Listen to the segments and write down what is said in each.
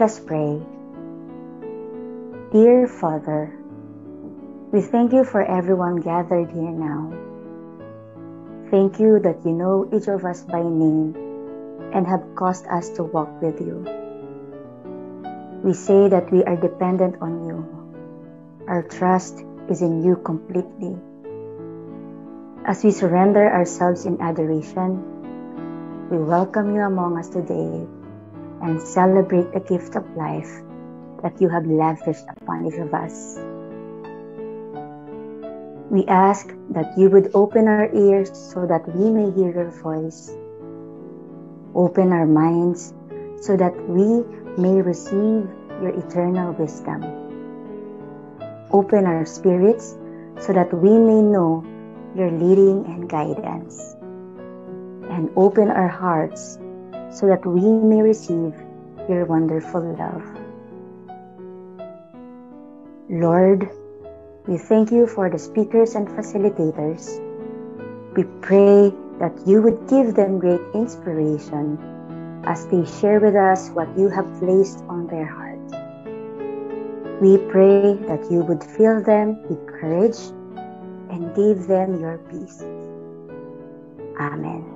Let us pray. Dear Father, we thank you for everyone gathered here now. Thank you that you know each of us by name and have caused us to walk with you. We say that we are dependent on you. Our trust is in you completely. As we surrender ourselves in adoration, we welcome you among us today and celebrate the gift of life that you have lavished upon each of us. We ask that you would open our ears so that we may hear your voice. Open our minds so that we may receive your eternal wisdom. Open our spirits so that we may know your leading and guidance. And open our hearts so that we may receive your wonderful love. Lord, we thank you for the speakers and facilitators. We pray that you would give them great inspiration as they share with us what you have placed on their heart. We pray that you would fill them with courage and give them your peace. Amen.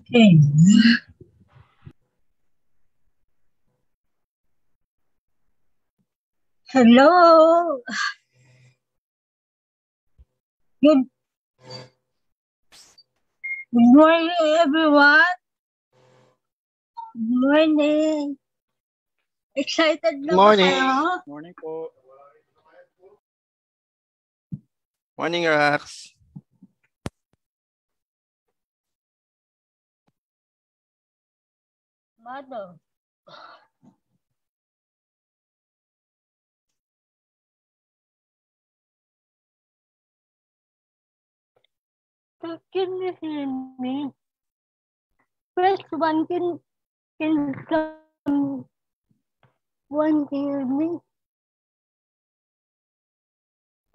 Okay. Hello. Good morning, everyone. Good morning. Excited na ba Morning. kayo? Morning po. Morning, Rax. Mado. Can you hear me? Press 1. Can someone hear me?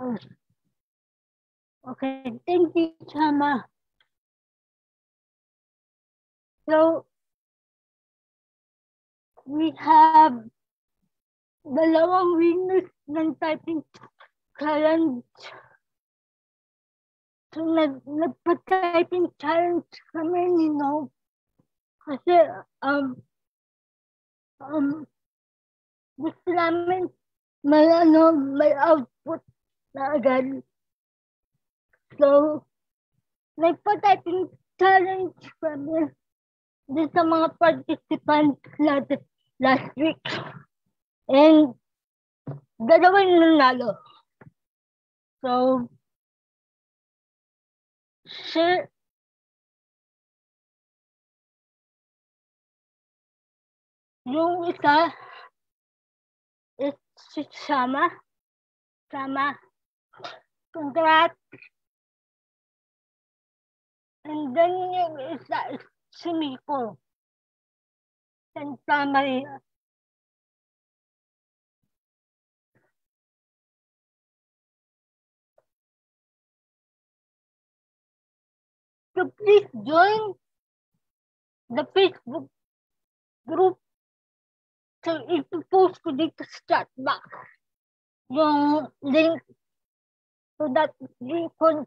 Oh. Okay, thank you, Chama. So, we have 2 winners ng typing challenge. So, nagpa-typing challenge kami, kasi, gusto namin may output na agad. So, nagpa-typing challenge kami din sa mga participants last week. And, 2 yung nanalo. So, yung isa is si Sama. Congrats. And then yung isa is si Miko. Santa Maria. So please join the Facebook group. So ipopost ko dito sa chat box yung link so that you can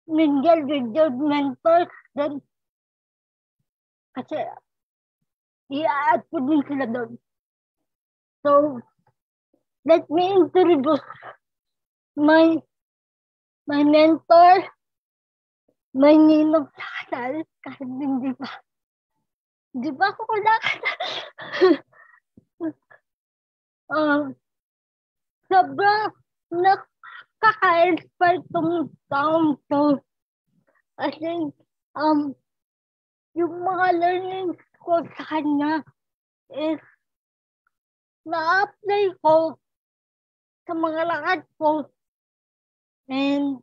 mingle with your mentors. Then, kasi i-add ko din sila doon. So, let me introduce my mentor, my ninong sa kasal, kasi di ba ako kailangan? Sobrang nakaka-inspire itong taong to. Kasi, yung mga learnings ko sa kanya is na-apply ko sa mga lakad ko. And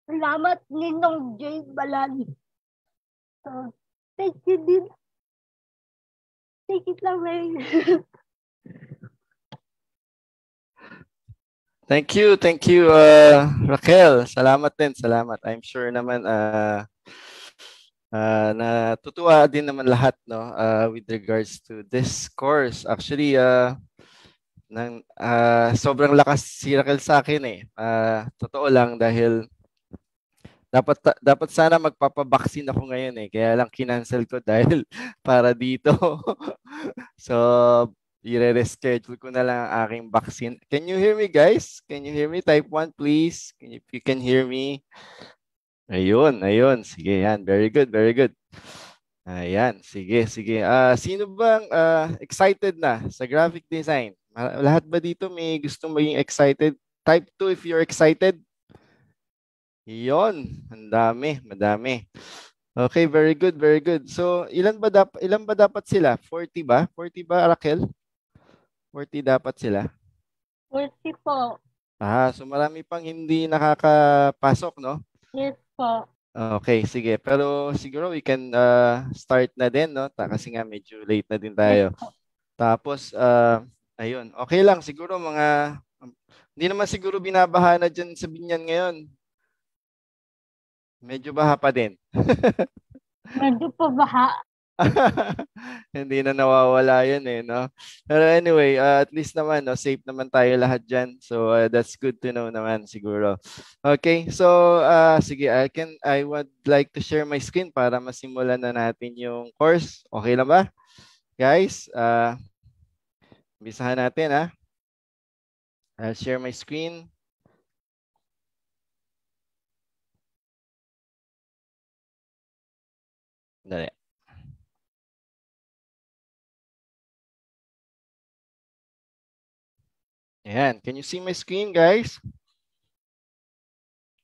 salamat Ninong J. Balan. So, thank you din. Take it away. Thank you, Raquel. Salamat din, salamat. I'm sure naman natutuwa din naman lahat, no, with regards to this course. Actually, sobrang lakas si Raquel sa akin eh. Totoo lang dahil dapat sana magpapabaksin ako ngayon eh. Kaya lang kinancel ko dahil para dito. So, i-reschedule ko na lang ang aking vaccine. Can you hear me, guys? Can you hear me? Type 1, please. If you can hear me. Ayun. Sige, yan. Very good. Ayan, sige. Sino bang excited na sa graphic design? Lahat ba dito may gusto maging excited? Type 2 if you're excited. Iyon, madami. Okay, very good. So, ilan ba dapat sila? 40 ba? 40 ba, Raquel? 40 dapat sila. 40 po. So marami pang hindi nakakapasok, no? Yes po. Okay, sige. Pero siguro we can start na din, no? Kasi nga medyo late na din tayo. Yes po. Tapos, ayun. Okay lang, siguro hindi naman siguro binabaha na dyan sa Binyan ngayon. Medyo baha pa din. Medyo po baha. Hindi na nawawala yun eh, no? Pero anyway, at least naman, no, safe naman tayo lahat dyan. So, that's good to know naman siguro. Okay, so, sige, I would like to share my screen para masimulan na natin yung course. Okay lang ba? Guys, umpisahan natin, ha? I'll share my screen. Dali. Ayan. Can you see my screen, guys?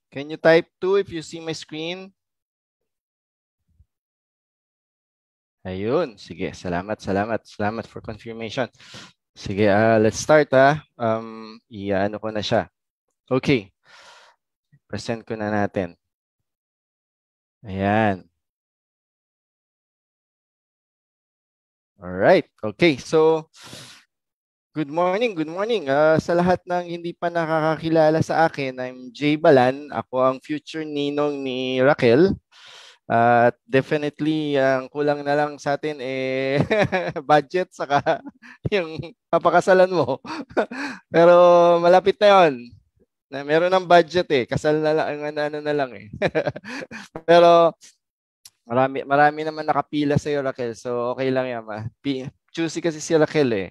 Can you type 2 if you see my screen? Ayun. Sige. Salamat for confirmation. Sige, let's start, ha. Iano ko na siya. Okay. Present ko na natin. Ayan. Alright. Okay. So, good morning. Sa lahat ng hindi pa nakakakilala sa akin, I'm Jay Balan. Ako ang future ninong ni Raquel. At definitely, ang kulang na lang sa atin eh budget saka yung papakasalan mo. Pero malapit na yon. Na meron ng budget eh. Kasal na lang, ano na lang eh. Pero marami naman nakapila sa iyo, Raquel. So okay lang yan, ma. Choosy kasi si Raquel eh.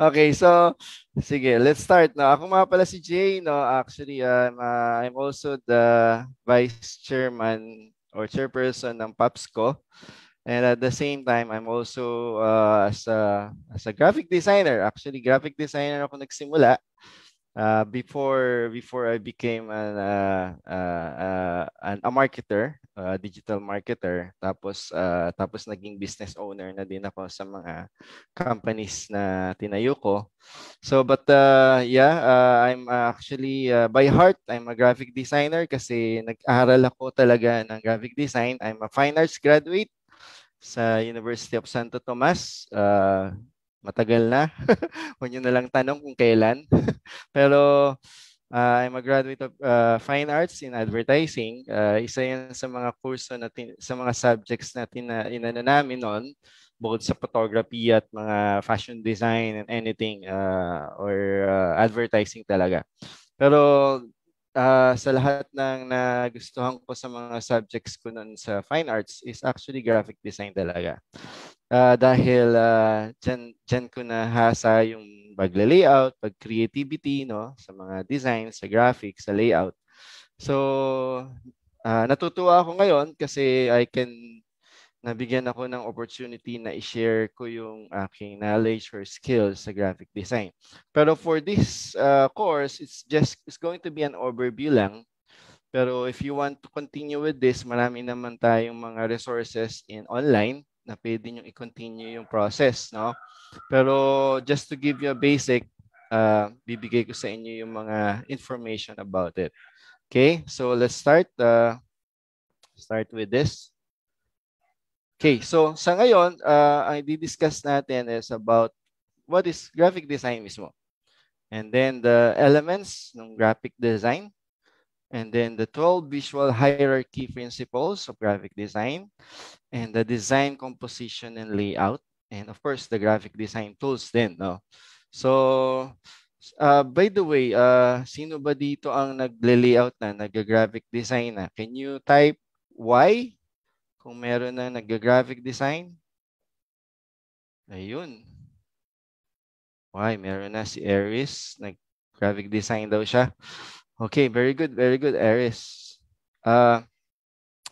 Okay, so sige, let's start. No, ako nga pala si Jay. No, actually, I'm also the vice chairman or chairperson ng PAPSCO. And at the same time, I'm also as a graphic designer. Actually, graphic designer ako nagsimula before I became a marketer, digital marketer. Tapos naging business owner na din ako sa mga companies na tinayo ko. So but yeah, I'm actually by heart I'm a graphic designer kasi nag-aral ako talaga ng graphic design. I'm a fine arts graduate sa University of Santo Tomas. Matagal na. Huwag nyo na lang tanong kung kailan. Pero I'm a graduate of Fine Arts in Advertising. Isa yan sa mga kurso sa mga subjects na inano namin noon, bukod sa photography at mga fashion design and anything or advertising talaga. Pero sa lahat ng nagustuhan ko sa mga subjects ko noon sa Fine Arts is actually graphic design talaga. Dahil dyan ko nahasa yung pag-layout, pag-creativity, no, sa mga designs, sa graphics, sa layout. So, natutuwa ako ngayon kasi nabigyan ako ng opportunity na i-share ko yung aking knowledge or skills sa graphic design. Pero for this course, it's going to be an overview lang. Pero if you want to continue with this, marami naman tayong mga resources in online na pwede nyo i-continue yung process, no? Pero just to give you a basic, bibigay ko sa inyo yung mga information about it. Okay, so let's start with this. Okay, so sa ngayon, ang i-discuss natin is about what is graphic design mismo. And then the elements ng graphic design. And then the 12 visual hierarchy principles of graphic design. And the design composition and layout. And of course, the graphic design tools din. No? So, by the way, sino ba dito ang nagle-layout na, nag-graphic design na? Can you type Y? Kung meron na nag-graphic design. Ayun. Why? Meron na si Aris. Nag-graphic design daw siya. Okay, very good, Aris.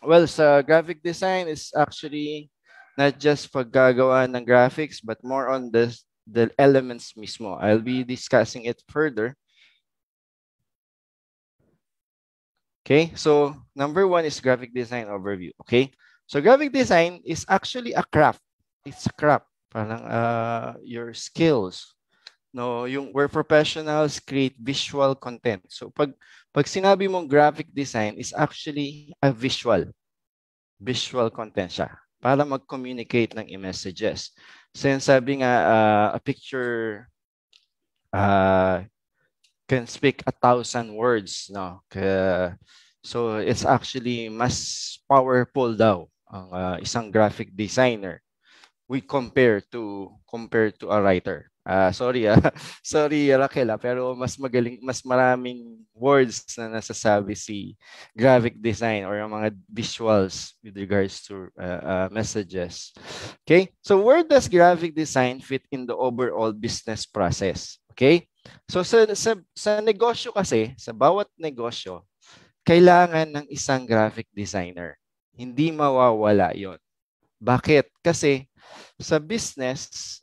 Well, sa graphic design is actually not just paggagawa ng graphics, but more on the elements mismo. I'll be discussing it further. Okay, so number one is graphic design overview. Okay, so graphic design is actually a craft. It's a craft. Parang your skills. No, where professionals create visual content. So pag sinabi mong graphic design is actually a visual content siya para mag-communicate ng messages. So sabi nga a picture can speak 1,000 words, no? So it's actually mas powerful daw ang isang graphic designer we compare to a writer. Sorry Raquel, pero mas maraming words na nasasabi si graphic design or yung mga visuals with regards to messages. Okay? So where does graphic design fit in the overall business process? Okay? So sa negosyo kasi, sa bawat negosyo, kailangan ng isang graphic designer. Hindi mawawala 'yon. Bakit? Kasi sa business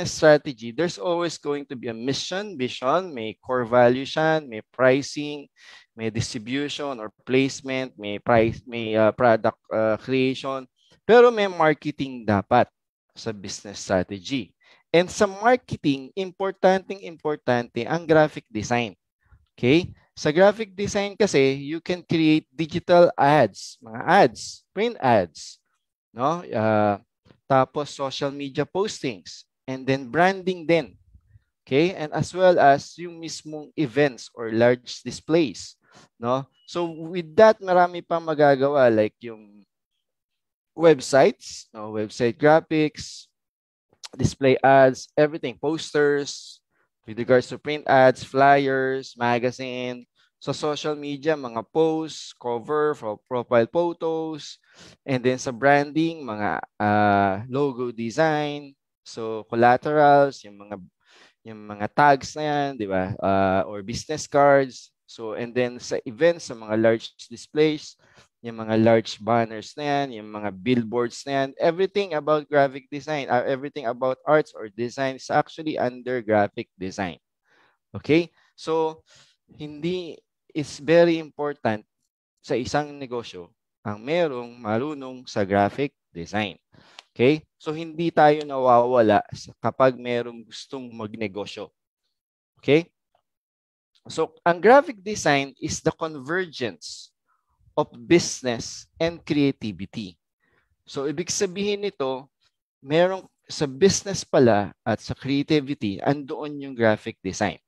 strategy, there's always going to be a mission, vision, may core value siyan, may pricing, may distribution or placement, may product creation, pero may marketing dapat sa business strategy. And sa marketing, importante ang graphic design. Okay? Sa graphic design kasi, you can create digital ads, mga ads, print ads, no? Tapos social media postings and then branding din. Okay? And as well as yung mismong events or large displays. no? So with that, marami pang magagawa like yung websites, no, website graphics, display ads, everything, posters, with regards to print ads, flyers, magazine, sa social media, mga posts, cover, profile photos, and then sa branding, mga logo design, so collaterals, yung mga tags na yan, di ba? Or business cards. So, and then sa events, sa mga large displays, yung mga large banners na yan, yung mga billboards na yan, everything about graphic design, everything about arts or design is actually under graphic design. Okay? So, it's very important sa isang negosyo ang merong marunong sa graphic design. Okay? So, hindi tayo nawawala kapag merong gustong magnegosyo. Okay? So, ang graphic design is the convergence of business and creativity. So, ibig sabihin nito, merong sa business pala at sa creativity, andoon yung graphic design.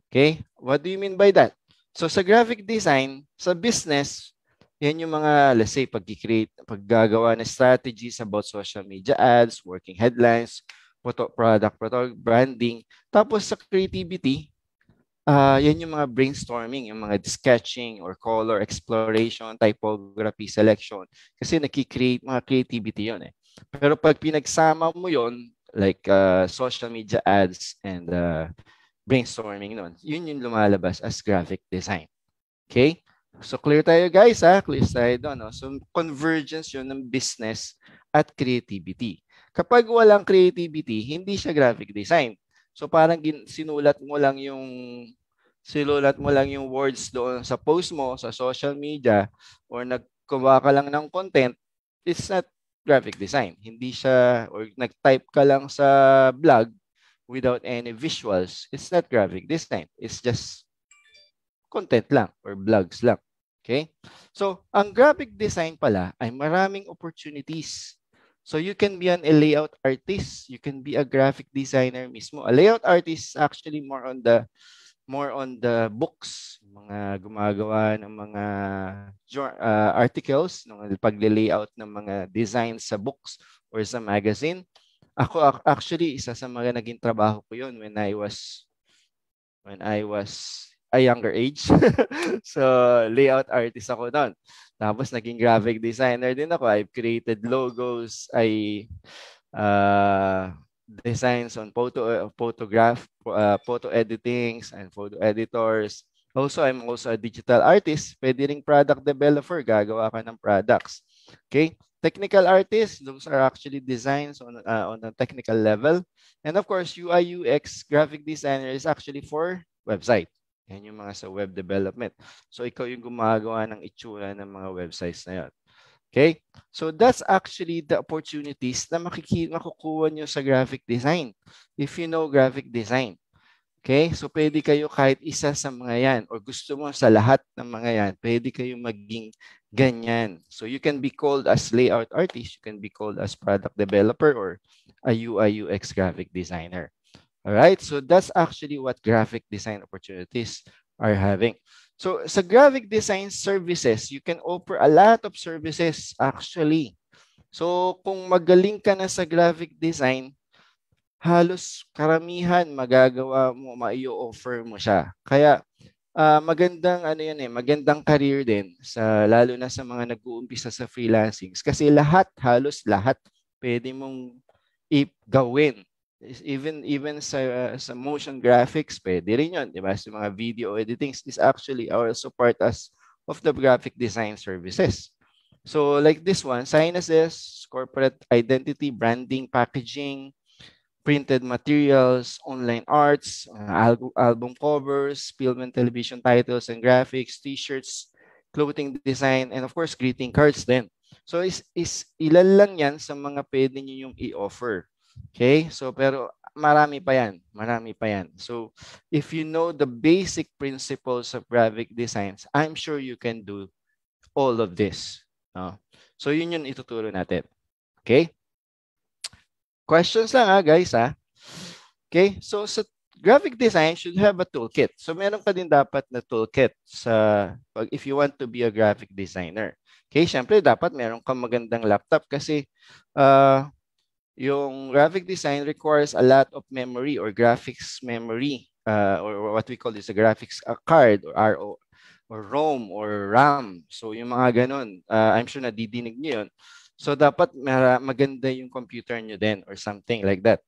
Okay? What do you mean by that? So, sa graphic design, sa business, yan yung mga, let's say, paggagawa ng strategies about social media ads, working headlines, product branding. Tapos sa creativity, yan yung mga brainstorming, yung mga sketching or color exploration, typography selection. Kasi nakikreate mga creativity yun eh. Pero pag pinagsama mo yun, like social media ads and brainstorming nun, yun yung lumalabas as graphic design. Okay? So clear tayo guys ha? Clear tayo doon. No? So convergence yun ng business at creativity. Kapag walang creativity, hindi siya graphic design. So parang sinulat mo lang yung words doon sa post mo sa social media or nagkuha ka lang ng content, it's not graphic design. Hindi siya, or nag-type ka lang sa blog without any visuals, it's not graphic design. It's just content lang or blogs lang. Okay? So, ang graphic design pala ay maraming opportunities. So, you can be a layout artist. You can be a graphic designer mismo. A layout artist is actually more on the books, mga gumagawa ng mga articles, ng pagle-layout ng mga designs sa books or sa magazine. Ako actually isa sa mga naging trabaho ko 'yon when I was a younger age. So, layout artist ako noon. Tapos, naging graphic designer din ako. I've created logos. Designs on photo editings and photo editors. Also, I'm also a digital artist. Pwede ring product developer. Gagawa ka ng products. Okay? Technical artists, those are actually designs on a technical level. And of course, UI, UX, graphic designer is actually for website. Yan yung mga sa web development. So, ikaw yung gumagawa ng itsura ng mga websites na yan. Okay? So, that's actually the opportunities na makukuha nyo sa graphic design. If you know graphic design. Okay? So, pwede kayo kahit isa sa mga yan or gusto mo sa lahat ng mga yan, pwede kayo maging ganyan. So, you can be called as layout artist. You can be called as product developer or a UI, UX graphic designer. Alright, so that's actually what graphic design opportunities are having. So sa graphic design services, you can offer a lot of services actually. So kung magaling ka na sa graphic design, halos karamihan magagawa mo, mai-offer mo siya. Kaya magandang career din lalo na sa mga nag-uumpisa sa freelancing kasi halos lahat pwede mong gawin. Even sa motion graphics, pwede rin yun, di ba? Sa mga video editings is actually also part of the graphic design services. So like this one, sinuses, corporate identity, branding, packaging, printed materials, online arts, album covers, film and television titles and graphics, t-shirts, clothing design, and of course, greeting cards din. So ilan lang yan sa mga pwede nyo yung i-offer. Okay? So, pero marami pa yan. So, if you know the basic principles of graphic designs, I'm sure you can do all of this. So, yun yung ituturo natin. Okay? Questions lang guys Okay? So, sa graphic design should have a toolkit. So meron ka din dapat na toolkit if you want to be a graphic designer. Okay, syempre dapat meron kang magandang laptop kasi yung graphic design requires a lot of memory or graphics memory or what we call is a graphics card or RO or ROM or RAM. So yung mga ganun, I'm sure nadidinig niyo yun. So dapat maganda yung computer nyo din or something like that.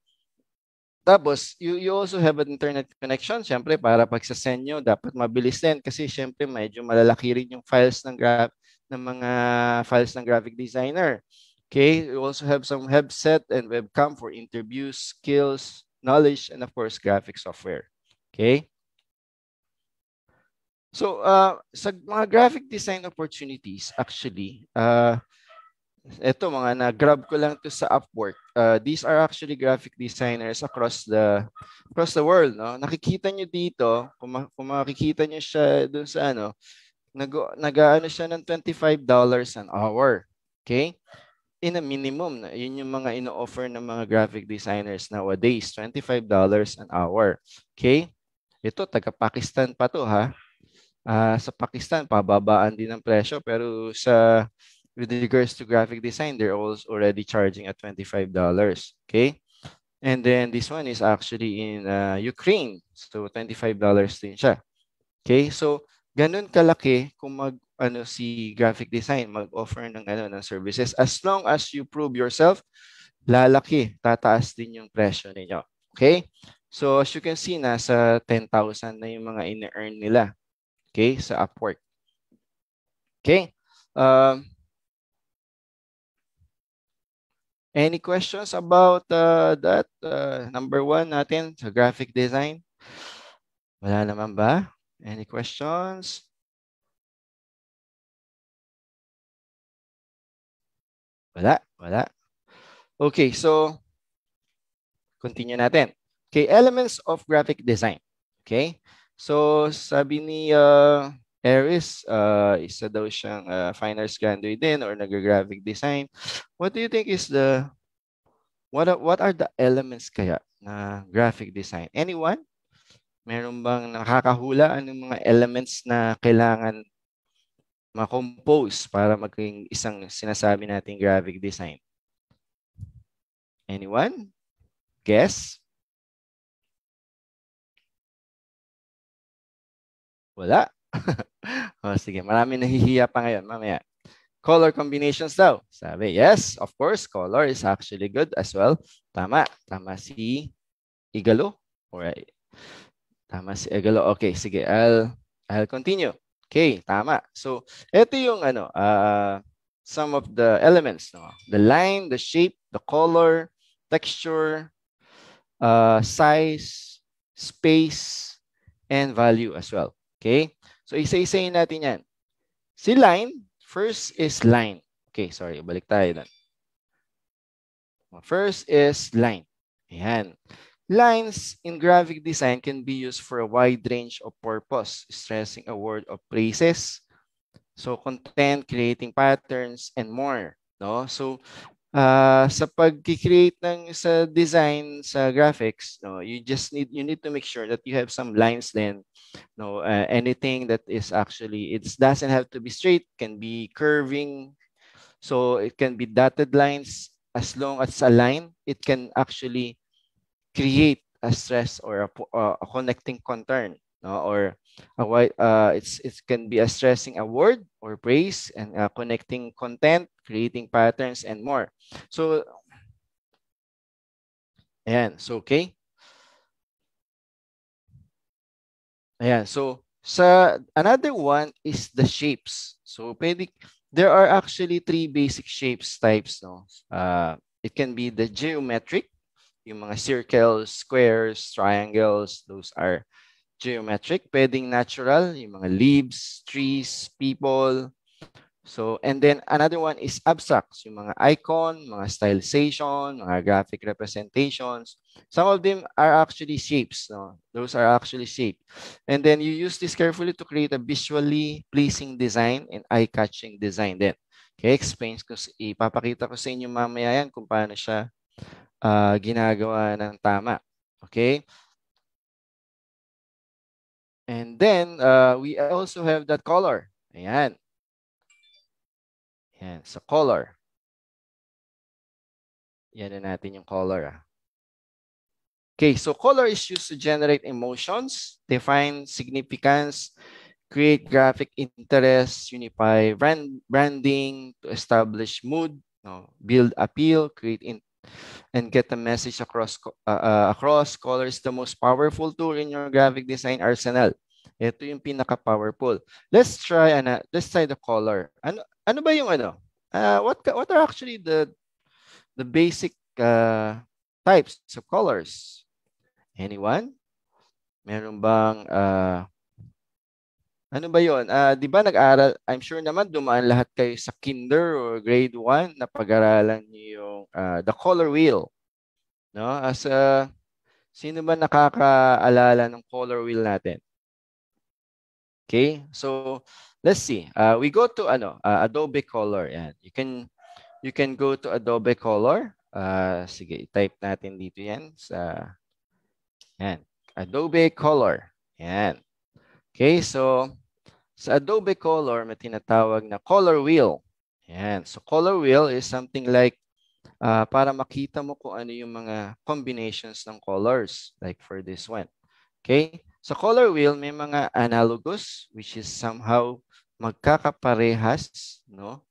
Tapos, you also have an internet connection. Siyempre, para pag sa send nyo, dapat mabilis din. Kasi siyempre, medyo malalaki rin yung files ng mga files ng graphic designer. Okay? You also have some headset and webcam for interviews, skills, knowledge, and of course, graphic software. Okay? So, sa mga graphic design opportunities, actually, ito mga na-grab ko lang to sa Upwork. These are actually graphic designers across the world, no? Nakikita nyo dito, kung makikita nyo siya doon sa nag-aano siya ng $25 an hour. Okay? In a minimum, yun yung mga ino-offer ng mga graphic designers nowadays, $25 an hour. Okay? Ito, taga-Pakistan pa to, ha? Sa Pakistan, pababaan din ang presyo, pero with regards to graphic design, they're already charging at $25. Okay? And then this one is actually in Ukraine. So $25 din siya. Okay? So ganun kalaki kung si graphic design mag-offer ng services. As long as you prove yourself, lalaki, tataas din yung presyo ninyo. Okay? So as you can see, nasa 10,000 na yung mga ina-earn nila. Okay? Sa Upwork. Okay? Any questions about that? Number 1 natin sa graphic design? Wala naman ba? Any questions? Wala. Okay, so continue natin. Okay, elements of graphic design. Okay? So sabi ni Eris, isa daw siyang fine arts graduate din or nag-graphic design. What do you think is what are the elements kaya na graphic design? Anyone? Meron bang nakakahula anong mga elements na kailangan ma-compose para maging isang sinasabi nating graphic design? Anyone? Guess? Wala? Sige, marami nahihiya pa ngayon. Mamaya. Color combinations daw. Sabi, yes, of course, color is actually good as well. Tama. Tama si Igalo. Alright. Tama si Igalo. Okay, sige. I'll continue. Okay, tama. So, ito yung some of the elements. No? The line, the shape, the color, texture, size, space, and value as well. Okay? So, isa-isayin natin yan. Si line, first is line. Okay, sorry. Balik tayo doon. First is line. Ayan. Lines in graphic design can be used for a wide range of purpose, stressing a word of phrases, so content, creating patterns, and more. No? So, sa pag-create sa design sa graphics, no, you need to make sure that you have some lines then. No, anything that is actually, it doesn't have to be straight, can be curving. So it can be dotted lines. As long as a line, it can actually create a stress or a connecting contour, no? Or it can be a stressing a word or phrase and connecting content, creating patterns, and more. So, ayan. So, okay. Ayan. So, another one is the shapes. So, there are actually 3 basic shapes types, no? It can be the geometric, yung mga circles, squares, triangles, those are geometric. Pwedeng natural, yung mga leaves, trees, people. So, and then another one is abstract, yung mga icon, mga stylization, mga graphic representations. Some of them are actually shapes, no? Those are actually shapes. And then you use this carefully to create a visually pleasing design and eye-catching design then. Okay, ipapakita ko sa inyo mamaya yan kung paano siya ginagawa ng tama. Okay? And then, we also have that color. Ayan. Ayan, sa color. Yan na natin yung color. Okay, so color is used to generate emotions, define significance, create graphic interest, unify branding, to establish mood, no, build appeal, and get the message across. Color is the most powerful tool in your graphic design arsenal. Ito yung pinaka-powerful. Let's try the color. Ano ba yung ano? What are actually the basic types of colors? Anyone? Meron bang ano ba 'yon? 'Di ba nag-aral, I'm sure naman dumaan lahat kayo sa kinder or grade 1 na pag-aralan niyo yung the color wheel, no? Sino ba nakakaalala ng color wheel natin? Okay? So, let's see. We go to Adobe Color. Yan. You can go to Adobe Color. Sige, type natin dito 'yan sa yan. Adobe Color. Yan. Okay, so sa Adobe Color, may tinatawag na color wheel. Yan. So color wheel is something like para makita mo kung ano yung mga combinations ng colors. Like for this one. Okay? Sa color wheel, may mga analogous, which is somehow magkakaparehas, no?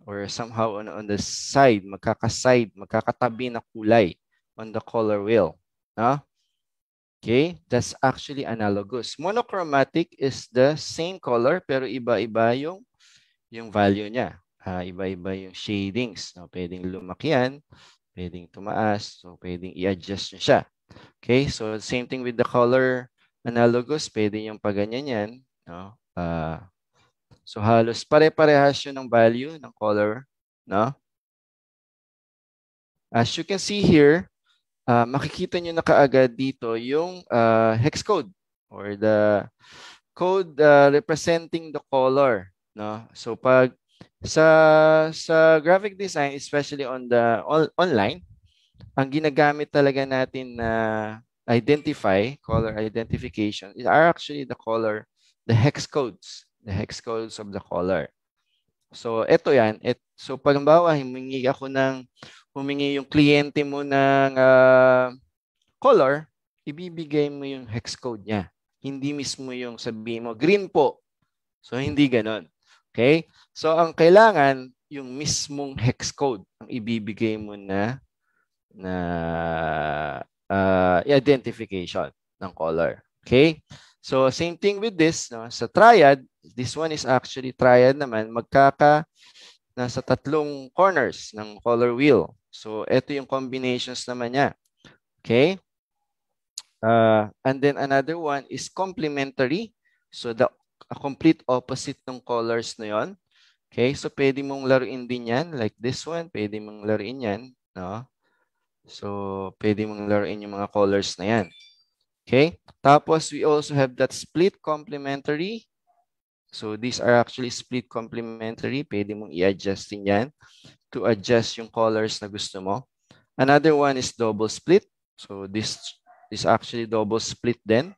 Or somehow on the side, magkakatabi na kulay on the color wheel. No? Okay, that's actually analogous. Monochromatic is the same color pero iba-iba yung value niya. Iba-iba yung shadings. No? Pwedeng lumaki yan, pwedeng tumaas, so pwedeng i-adjust nyo siya. Okay, so same thing with the color analogous, pwede yung paganyan yan. No? So halos pare-parehas yun ng value ng color. No? As you can see here, makikita nyo na kaagad dito yung hex code or the code representing the color, no? So pag sa graphic design, especially on the online, ang ginagamit talaga natin na color identification are actually the hex codes of the color. So ito yan. So pag halimbawa, humingi yung kliyente mo ng color, ibibigay mo yung hex code niya. Hindi mismo yung sabihin mo, green po. So hindi ganon. Okay? So ang kailangan, yung mismong hex code ang ibibigay mo na identification ng color. Okay? So same thing with this, no? Sa triad, this one is actually triad naman, nasa tatlong corners ng color wheel. So ito yung combinations naman niya. Okay? And then another one is complementary. So a complete opposite ng colors na yon. Okay? So pwede mong laruin din yan. Like this one, pwede mong laruin yan. No? So pwede mong laruin yung mga colors na yan. Okay? Tapos we also have that split complementary. So these are actually split complementary. Pwede mong i-adjust din yan to adjust yung colors na gusto mo. Another one is double split. So this is actually double split din.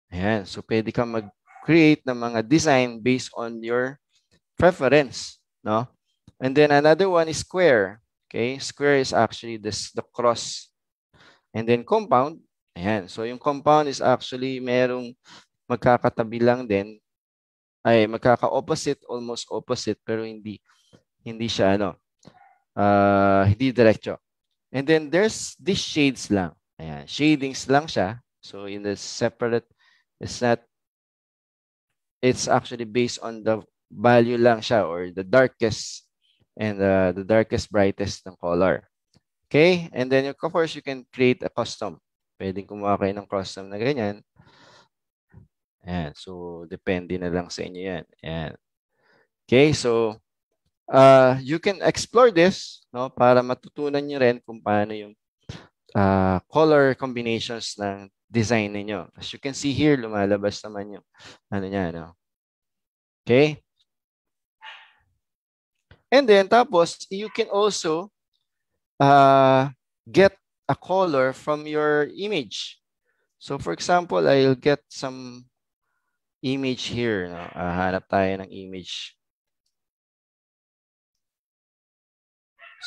Ayan. So pwede kang mag-create ng mga design based on your preference. No? And then another one is square. Okay? Square is actually the cross. And then compound. Ayan. So yung compound is actually merong magkakatabi lang din. Ay, magkaka-opposite, almost opposite, pero hindi siya hindi diretso. And then there's these shades lang. Ayan, shadings lang siya. So in the separate, it's actually based on the value lang siya or the darkest and the darkest brightest ng color. Okay? And then of course you can create a custom. Pwedeng kumuha kayo ng custom na ganyan. Ayan, so depende na lang sa inyo yan. Ayan. Okay, so you can explore this, no, para matutunan niyo rin kung paano yung color combinations ng design niyo. As you can see here, lumalabas naman yung niya, no. Okay? And then tapos you can also get a color from your image. So for example, I'll get some image here. No? Hanap tayo ng image.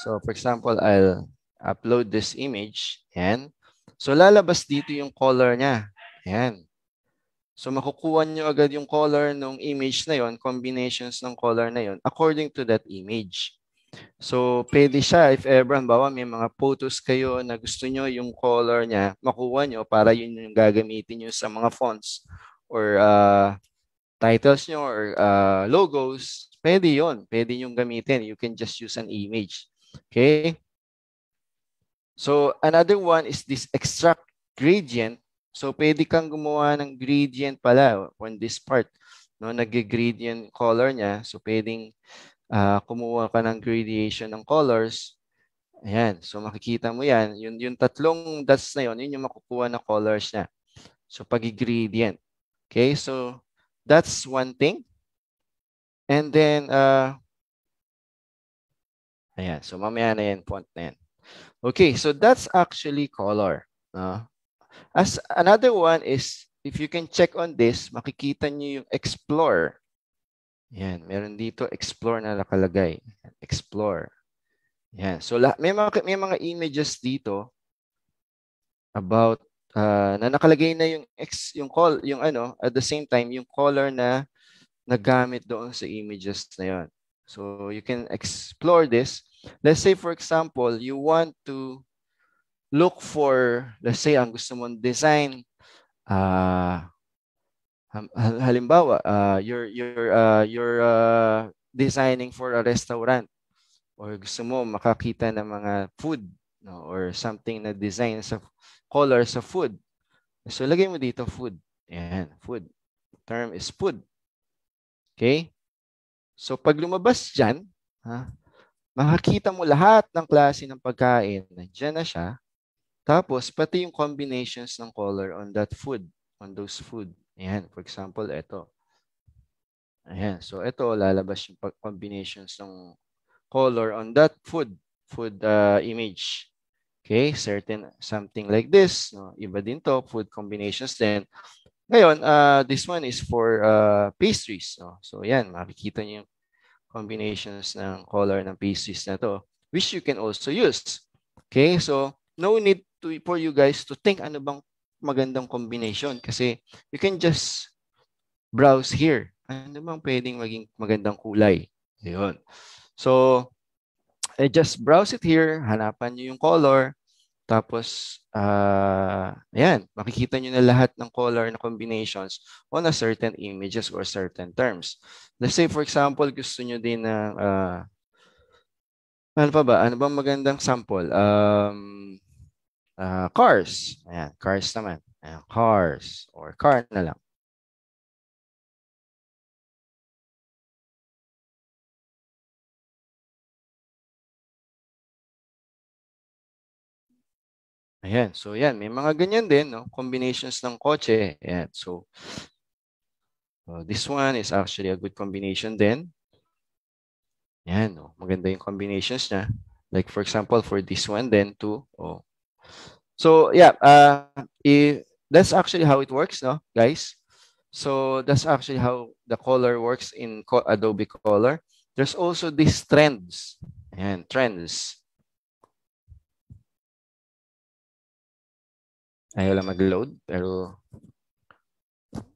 So for example, I'll upload this image. Ayan. So lalabas dito yung color niya. Ayan. So makukuha nyo agad yung color ng image na yon, combinations ng color na yon according to that image. So pwede siya if ever, halimbawa may mga photos kayo na gusto nyo yung color niya, makuha nyo para yun yung gagamitin nyo sa mga fonts or titles nyo or logos. Pwede yun. Pwede yung gamitin. You can just use an image. Okay? So another one is this extract gradient. So pwede kang gumawa ng gradient pala on this part. No, nag-gradient color niya. So pwedeng kumuha ka ng gradation ng colors. Ayan. So makikita mo yan. Yung tatlong dots na yun yung makukuha na colors niya. So pag-gradient. Okay? So that's one thing. And then ayan. So mamaya na yan, font na yan. Okay. So that's actually color. As another one is, if you can check on this, makikita niyo yung explore. Yan, meron dito explore na nakalagay. Explore. Yan. So may mga images dito about na nakalagay na yung ano, at the same time yung color na nagamit doon sa images na yon. So you can explore this. Let's say for example, you want to look for, let's say ang gusto mong design, halimbawa, you're designing for a restaurant or gusto mo makakita ng mga food, no, or something na design sa color sa food. So lagay mo dito food. Ayan, food. Term is food. Okay? So pag lumabas dyan, makakita mo lahat ng klase ng pagkain. Nandiyan na siya. Tapos pati yung combinations ng color on that food, on those food. Ayan, for example, ito. Ayan, so ito, lalabas yung combinations ng color on that food image. Okay, something like this. No? Iba din to, food combinations din. Ngayon, this one is for pastries. No? So ayan, makikita niyo yung combinations ng color ng pastries na to, which you can also use. Okay, so no need for you guys to think ano bang magandang combination kasi you can just browse here. Ano bang pwedeng maging magandang kulay? Ayun. So, just browse it here. Hanapan nyo yung color. Tapos, ayan, makikita nyo na lahat ng color na combinations on a certain images or certain terms. Let's say, for example, gusto nyo din na, ano pa ba? Ano bang magandang sample? Cars. Ayan, cars naman. Ayan, cars or car na lang. Ayan, so yan, may mga ganyan din, no? Combinations ng kotse. Ayan, so this one is actually a good combination din. Ayan, no? Maganda yung combinations niya. Like for example, for this one then too. Oh. So yeah, that's actually how it works, no, guys? So that's actually how the color works in Adobe Color. There's also these trends. Ayan, trends. Ayaw lang mag-load, pero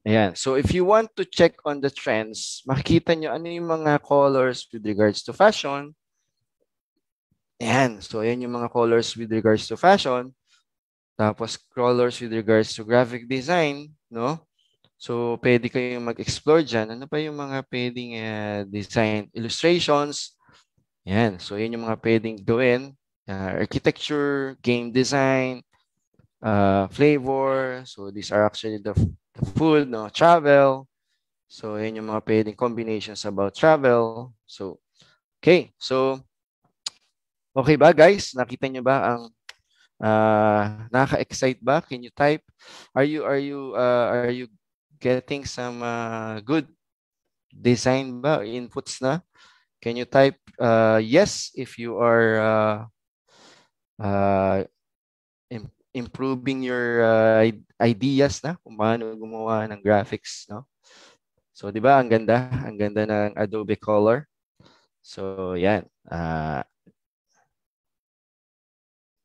ayan. So if you want to check on the trends, makikita nyo ano yung mga colors with regards to fashion. Ayan. So ayan yung mga colors with regards to fashion. Tapos colors with regards to graphic design, no? So pwede kayong mag-explore dyan. Ano pa yung mga pwedeng design? Illustrations. Ayan. So yan yung mga pwedeng gawin. Architecture, game design, flavor. So these are actually the food, no, travel. So yan yung mga pwedeng combinations about travel. So okay. So okay ba guys? Nakita niyo ba ang nakaka-excite ba? Can you type? Are you getting some good design ba? Inputs na? Can you type yes if you are improving your ideas na kung paano gumawa ng graphics, no? So, di ba, ang ganda ng Adobe Color. So, yan.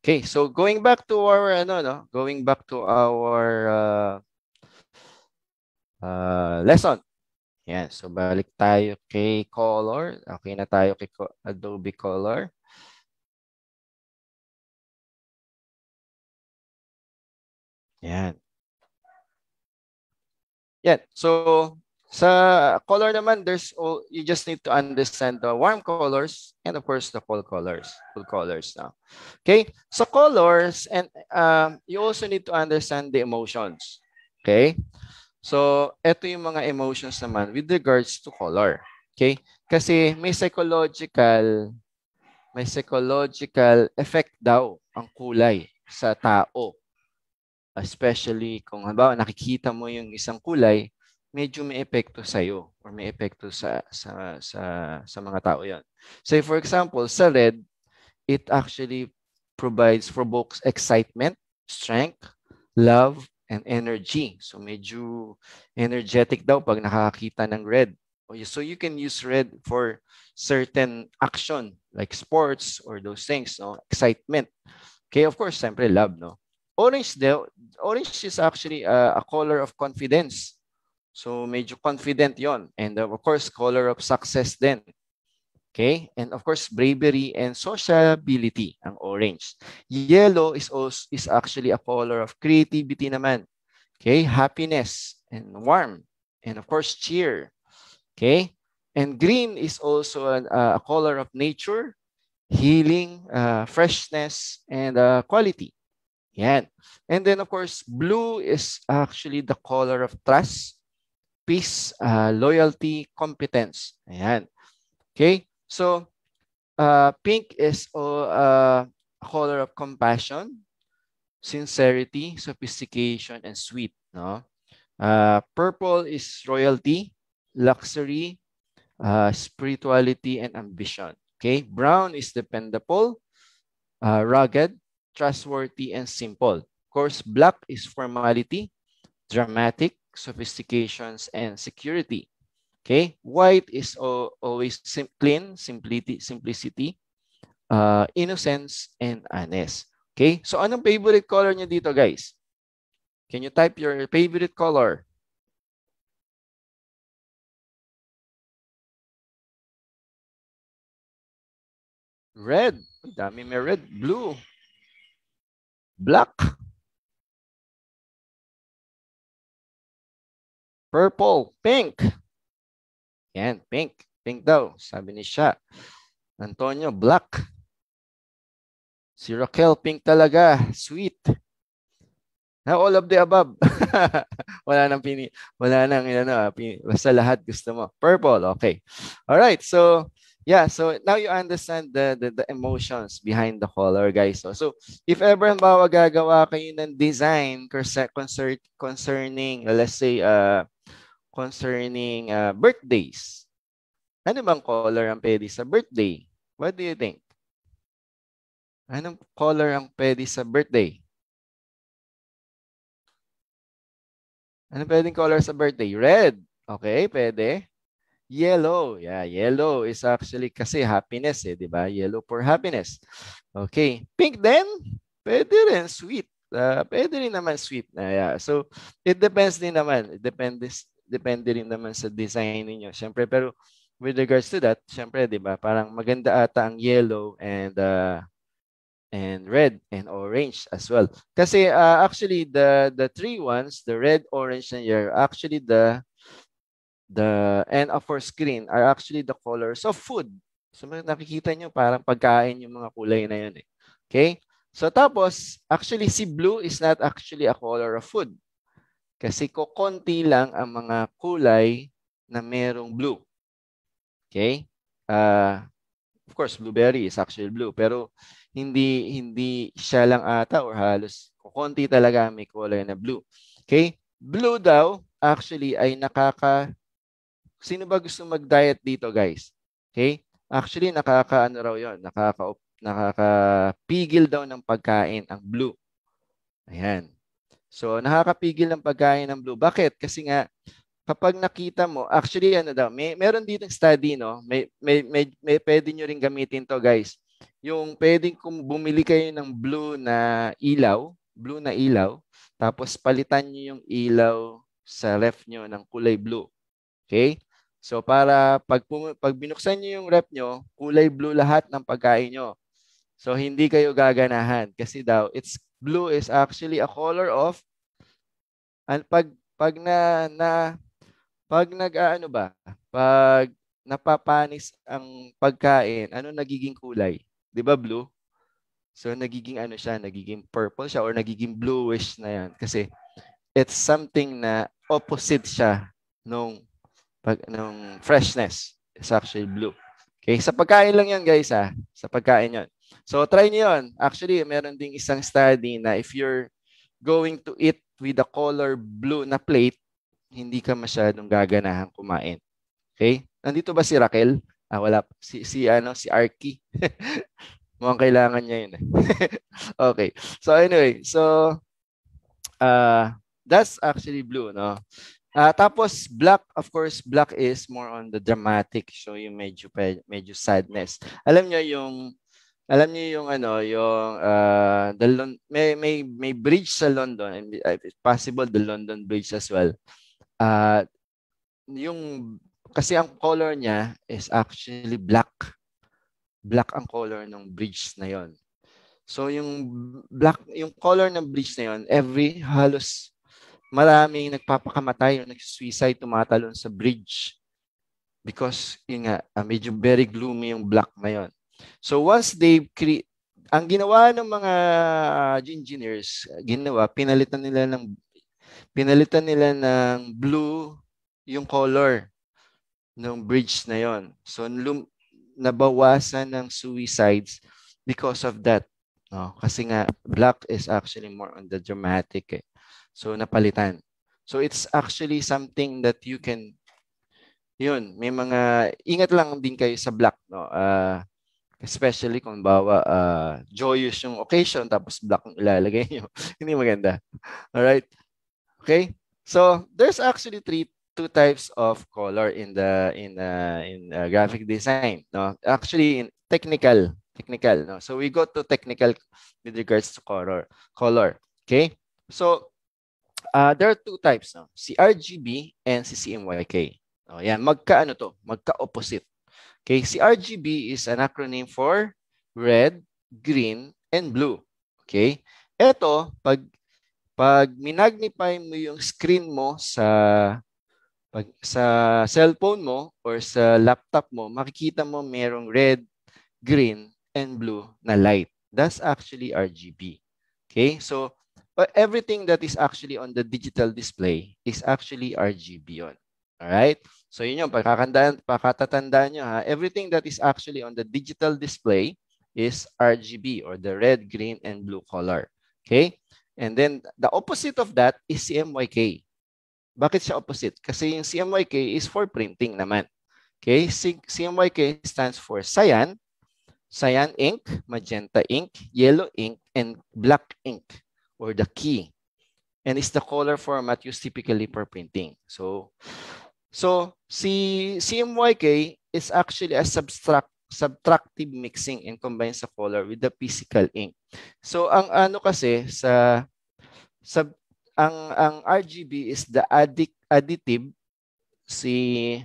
Okay, so going back to our lesson. Yan, so balik tayo kay Color. Okay na tayo kay Adobe Color. Yan. Yan. So, sa color naman, you just need to understand the warm colors and of course the cool colors now. Okay? So colors, and you also need to understand the emotions. Okay? So, ito yung mga emotions naman with regards to color. Okay? Kasi may psychological effect daw ang kulay sa tao. Especially kung halimbawa nakikita mo yung isang kulay, medyo may epekto sa iyo or may epekto sa mga tao 'yon. Say for example, sa red, it actually provokes excitement, strength, love, and energy. So medyo energetic daw pag nakakita ng red. So you can use red for certain action like sports or those things, no? Excitement. Okay, of course, siyempre love, no? Orange is actually a color of confidence. So medyo confident yon. And of course, color of success din. Okay? And of course, bravery and sociability ang orange. Yellow is actually a color of creativity naman. Okay? Happiness and warm. And of course, cheer. Okay? And green is also a color of nature, healing, freshness, and quality. Yan. And then, of course, blue is actually the color of trust, peace, loyalty, competence. Ayan. Okay? So, pink is a color of compassion, sincerity, sophistication, and sweet. No? Purple is royalty, luxury, spirituality, and ambition. Okay? Brown is dependable, rugged, trustworthy, and simple. Of course, black is formality, dramatic, sophistications, and security. Okay? White is always clean, simplicity, innocence, and honest. Okay? So, anong favorite color niyo dito, guys? Can you type your favorite color? Red. Dami may red. Blue. Black. Purple. Pink. Yan, pink. Pink daw, sabi ni Sha. Antonio, black. Si Raquel, pink talaga. Sweet. Now, all of the above. Wala nang basta lahat gusto mo. Purple, okay. All right, so yeah, so now you understand the emotions behind the color, guys. So if ever halimbawa gagawa kayo ng design concerning, let's say, concerning birthdays. Ano bang color ang pwede sa birthday? What do you think? Anong color ang pwede sa birthday? Ano pwedeng color sa birthday? Red. Okay, pwede. Yellow. Yeah, yellow is actually kasi happiness di ba? Yellow for happiness. Okay. Pink then? Pwede rin. Sweet. Pwede rin naman sweet. Yeah. So, it depends din naman. Depende rin naman sa design niyo. Siyempre, pero with regards to that, siyempre, di ba? Parang maganda ata ang yellow and red and orange as well. Kasi actually the three ones, the red, orange, and yellow, actually the and of course green are actually the colors of food. So nakikita nyo parang pagkain yung mga kulay na yun Okay? So tapos, actually si blue is not actually a color of food. Kasi konti lang ang mga kulay na merong blue. Okay? Of course, blueberry is actually blue. Pero hindi siya lang ata or halos konti talaga may kulay na blue. Okay? Blue daw actually ay sino ba gusto mag-diet dito, guys? Okay? Actually raw 'yon, nakakapigil daw ng pagkain ang blue. Ayan. So, nakakapigil ng pagkain ng blue. Bakit? Kasi nga, kapag nakita mo, actually, ano daw, meron dito study, no? May pwede nyo rin gamitin to, guys. Yung pwedeng kung bumili kayo ng blue na ilaw, tapos palitan nyo yung ilaw sa ref nyo ng kulay blue. Okay? So, para pag binuksan nyo yung ref nyo, kulay blue lahat ng pagkain nyo. So, hindi kayo gaganahan. Kasi daw, blue is actually a color of, pag, pag pag nag-aano ba, pag napapanis ang pagkain, ano nagiging kulay? 'Di ba blue? So nagiging ano siya, nagiging purple siya or nagiging bluish na 'yan kasi it's something na opposite siya nung freshness. It's actually blue. Okay, sa pagkain lang 'yan, guys, sa pagkain 'yon. So try niyo 'yon. Actually, meron ding isang study na if you're going to eat with the color blue na plate, hindi ka masyadong gaganahang kumain. Okay? Nandito ba si Raquel? Wala. Si Arky. Mukhang kailangan niya yun. Okay. So anyway, that's actually blue, no? Tapos black, of course, black is more on the dramatic, so yung medyo sadness. Alam niyo yung ano, yung may bridge sa London, and if possible the London Bridge as well. Yung kasi ang color niya is actually black. Black ang color ng bridge na 'yon. So yung color ng bridge na 'yon, halos maraming nagpapakamatay o nagsuicide, tumatalon sa bridge because yun nga, medyo very gloomy yung black na 'yon. So once ang ginawa ng mga engineers, pinalitan nila ng blue yung color ng bridge na yon. So nabawasan ng suicides because of that. No? Kasi nga black is actually more on the dramatic. So napalitan. So it's actually something that you can may mga ingat lang din kayo sa black, no. Especially kung joyous yung occasion tapos black ang ilalagay niyo. Hindi maganda. All right? Okay? So there's actually two types of color in graphic design, no. Actually in technical, no. So we go to technical with regards to color. Okay? So there are two types, no. Si RGB and si CMYK. Yan, magka-opposite. Okay? Si RGB is an acronym for red, green, and blue. Okay? Ito, pag minagnify mo yung screen mo sa cellphone mo or sa laptop mo, makikita mo merong red, green, and blue na light. That's actually RGB. Okay? So, everything that is actually on the digital display is actually RGB yun. Alright? So, yun yung pakatatandaan nyo, everything that is actually on the digital display is RGB or the red, green, and blue color. Okay? And then, the opposite of that is CMYK. Bakit siya opposite? Kasi yung CMYK is for printing naman. Okay? CMYK stands for cyan, cyan ink, magenta ink, yellow ink, and black ink or the key. And it's the color format used typically for printing. So si CMYK is actually a subtractive mixing and combines the color with the physical ink. So ang ano kasi ang RGB is the additive, si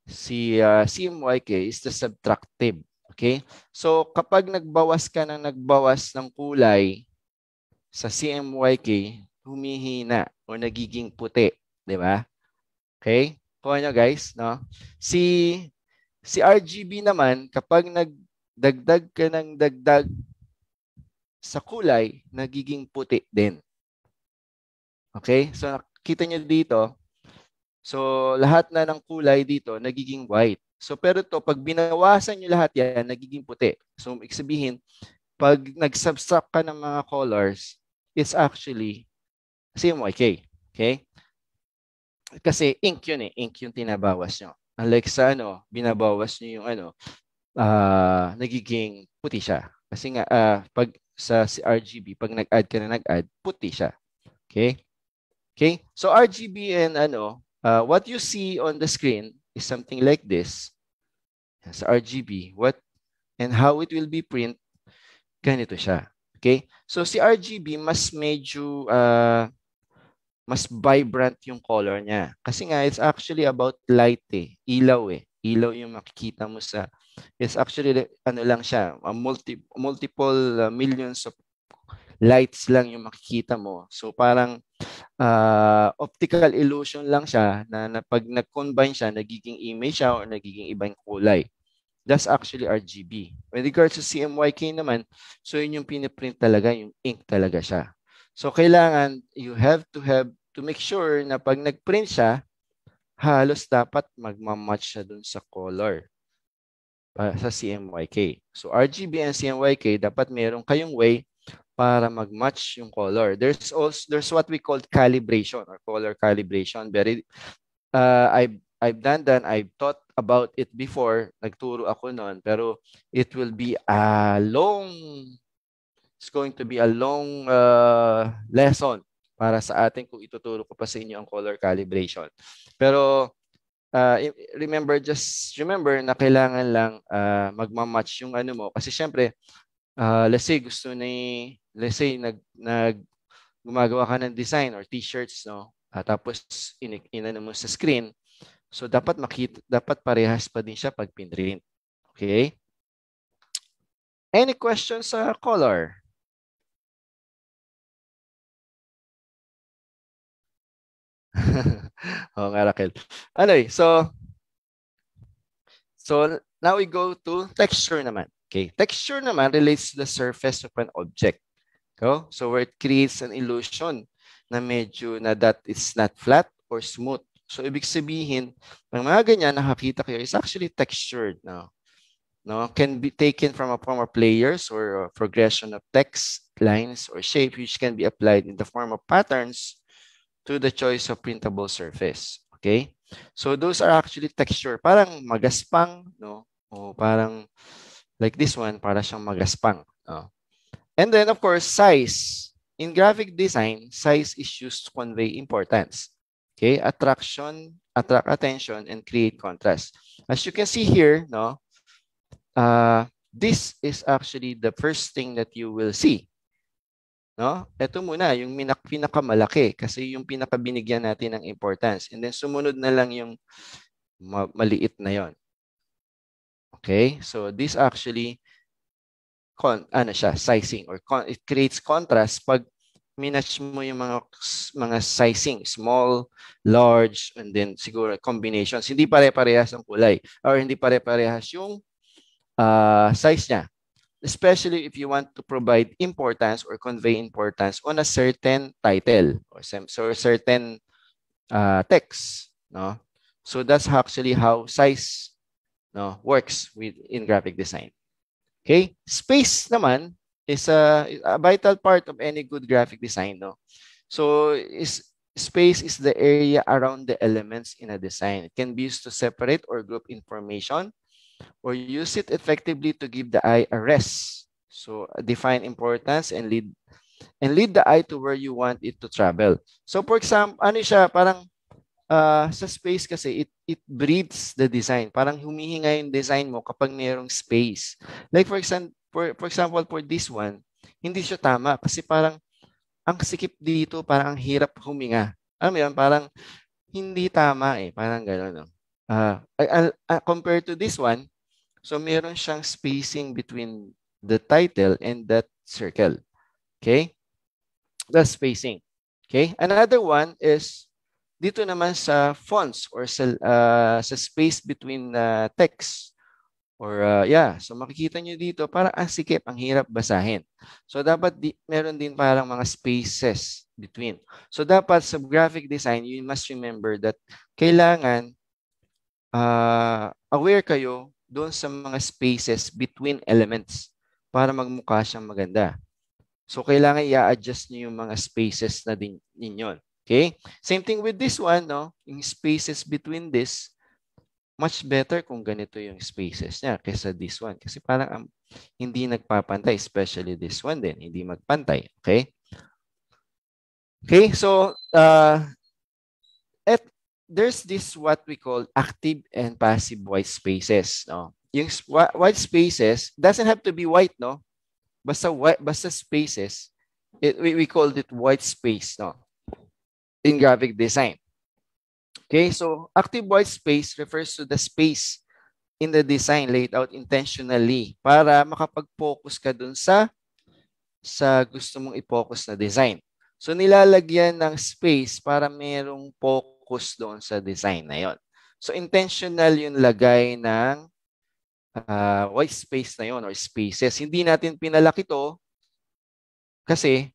CMYK is the subtractive. Okay? So kapag nagbawas ng kulay sa CMYK, humihina o nagiging puti, di ba? Okay? Kuha nyo, guys, no? Si RGB naman, kapag nagdagdag ka ng dagdag sa kulay, nagiging puti din. Okay? So nakita nyo dito, so lahat na ng kulay dito nagiging white. So pero to pag binawasan nyo lahat yan, nagiging puti. So ibig sabihin, pag nag-subtract ka ng mga colors, it's actually CMYK. Okay? Kasi ink yun ink yung tinabawas nyo. Unlike sa binabawas nyo yung nagiging puti siya. Kasi nga, pag sa si RGB, pag nag-add ka na nag-add, puti siya. Okay? Okay? So RGB and what you see on the screen is something like this. Sa RGB, and how it will be print, ganito siya. Okay? So si RGB mas vibrant yung color niya. Kasi nga it's actually about light eh. Ilaw eh. Ilaw yung makikita mo it's actually lang siya, multiple millions of lights lang yung makikita mo. So parang optical illusion lang siya na pag nag-combine siya, nagiging image siya or nagiging ibang kulay. That's actually RGB. With regards to CMYK naman, so yun yung piniprint talaga, yung ink talaga siya. So kailangan, you have to make sure na pag nag-print siya, halos dapat magmamatch siya dun sa color sa CMYK. So RGB and CMYK, dapat meron kayong way para mag-match yung color. There's what we call calibration or color calibration. I've done that. I've thought about it before. Nagturo ako noon, pero it's going to be a long lesson para sa atin kung ituturo ko pa sa inyo ang color calibration. Pero just remember na kailangan lang magmamatch yung ano mo. Kasi syempre, let's say gumagawa ka ng design or t-shirts, no? Tapos inano mo sa screen. So dapat parehas pa din siya pag pinrint. Okay? Any questions sa color? Oo nga, Raquel. Anyway, so now we go to texture naman. Okay, texture naman relates to the surface of an object. So where it creates an illusion na medyo na that it's not flat or smooth. So ibig sabihin, ng mga ganyan nakakita kayo is actually textured. No, can be taken from a form of layers or a progression of text, lines, or shape which can be applied in the form of patterns to the choice of printable surface. Okay? So those are actually texture. Parang magaspang, no? O parang like this one, para siyang magaspang. No? And then, of course, size. In graphic design, size is used to convey importance. Okay? Attract attention, and create contrast. As you can see here, no? This is actually the first thing that you will see. No? Ito muna, yung pinakamalaki kasi yung pinakabinigyan natin ng importance. And then sumunod na lang yung maliit na yon. Okay? So this actually sizing or it creates contrast pag minatch mo yung mga sizing, small, large, and then siguro combinations. Hindi pare-parehas ang kulay or hindi pare-parehas yung size niya. Especially if you want to provide importance or convey importance on a certain title or certain text, no? So that's actually how size, no, works in graphic design. Okay? Space naman is a vital part of any good graphic design, no? So space is the area around the elements in a design. It can be used to separate or group information, or use it effectively to give the eye a rest. So define importance and lead the eye to where you want it to travel. So for example, ano siya, parang sa space kasi it breathes the design. Parang humihinga yung design mo kapag mayroong space. Like for example, for this one, hindi siya tama kasi parang ang sikip dito, parang ang hirap huminga. Alam mo yun, parang hindi tama eh. Parang gano'n. No? Compared to this one, so meron siyang spacing between the title and that circle. Okay? The spacing. Okay? Another one is dito naman sa fonts or sa space between text. Or so makikita nyo dito, parang ang sikip, ang hirap basahin. So dapat meron din parang mga spaces between. So dapat sa graphic design, you must remember that kailangan aware kayo doon sa mga spaces between elements para magmukha siyang maganda. So kailangan i-adjust niyo yung mga spaces na din ninyo. Okay? Same thing with this one, no? Yung spaces between this, much better kung ganito yung spaces niya kaysa this one. Kasi parang hindi nagpapantay, especially this one din, hindi magpantay. Okay? Okay, so there's this what we call active and passive white spaces. No? Yung white spaces doesn't have to be white, no? Basta spaces, we called it white space, no? In graphic design. Okay, so active white space refers to the space in the design laid out intentionally para makapag-focus ka dun sa gusto mong i-focus na design. So nilalagyan ng space para merong focus doon sa design na yon. So intentional yung lagay ng white space na yon or spaces. Hindi natin pinalaki to kasi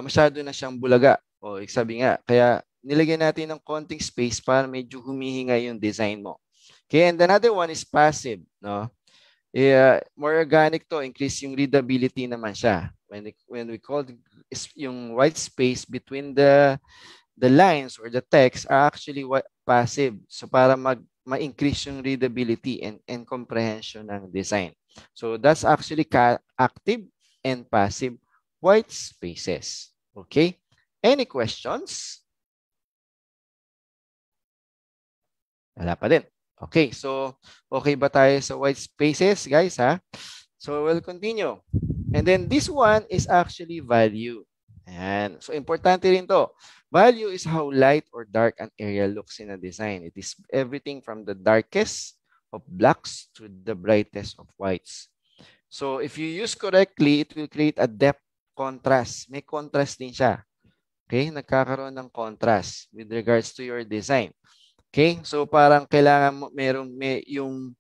masyado na siyang bulaga. O sabi nga, kaya nilagyan natin ng konting space para medyo humihinga yung design mo. Okay, and another one is passive, no? More organic to, increase yung readability naman siya. When we call yung white space between the lines or the text are actually passive. So para ma-increase yung readability and comprehension ng design. So that's actually active and passive white spaces. Okay? Any questions? Wala pa din. Okay, so okay ba tayo sa white spaces, guys, ha? So we'll continue. And then this one is actually value. Ayan. So importante rin to. Value is how light or dark an area looks in a design. It is everything from the darkest of blacks to the brightest of whites. So if you use correctly, it will create a depth contrast. May contrast din siya. Okay? Nagkakaroon ng contrast with regards to your design. Okay? So parang kailangan mo yung